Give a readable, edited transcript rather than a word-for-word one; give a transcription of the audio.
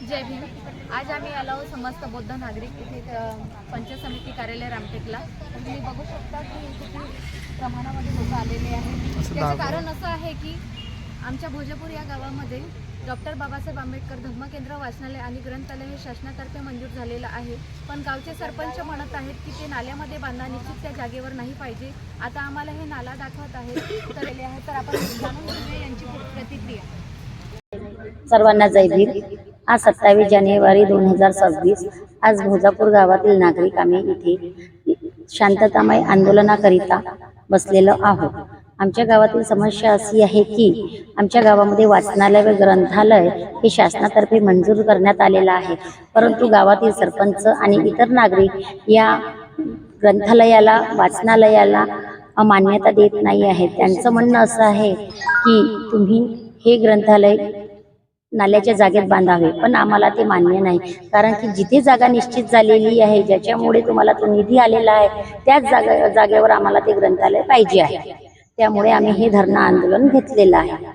जय भीम। आज आम्ही आलो समस्त बौद्ध नागरिक इथे पंचायत समिती कार्यालय रामटेकला। तुम्ही बघू शकता की किती प्रमाणामध्ये लोक आलेले आहेत। त्याचं कारण असं आहे की आमच्या भोजपूर या गावामध्ये डॉक्टर बाबासाहेब आंबेडकर धम्मकेंद्र वाचनालय आणि ग्रंथालय हे शासनातर्फे मंजूर झालेलं आहे। पण गावचे सरपंच म्हणत आहेत की ते नाल्यामध्ये बांधा, निश्चित त्या जागेवर नाही पाहिजे। आता आम्हाला हे नाला दाखवत आहे तर आपण जाणून घेऊया यांची प्रतिक्रिया। सर्वांना जय भीम। आज 27 जानेवारी 2026 आज भोजापूर गावातील नागरिक आम्ही इथे शांततामय आंदोलनाकरिता बसलेलो आहोत। आमच्या गावातील समस्या अशी आहे की आमच्या गावामध्ये वाचनालय व ग्रंथालय हे शासनातर्फे मंजूर करण्यात आलेलं आहे, परंतु गावातील सरपंच आणि इतर नागरिक या ग्रंथालयाला वाचनालयाला मान्यता देत नाही आहे। त्यांचं म्हणणं असं आहे की तुम्ही हे ग्रंथालय नाल्याच्या जागेत बांधावे, पण आम्हाला ते मान्य नाही। कारण की जिथे जागा निश्चित झालेली आहे, ज्याच्यामुळे तुम्हाला तो निधी आलेला आहे, त्याच जागेवर आम्हाला ते ग्रंथालय पाहिजे आहे। त्यामुळे आम्ही हे धरणं आंदोलन घेतलेलं आहे।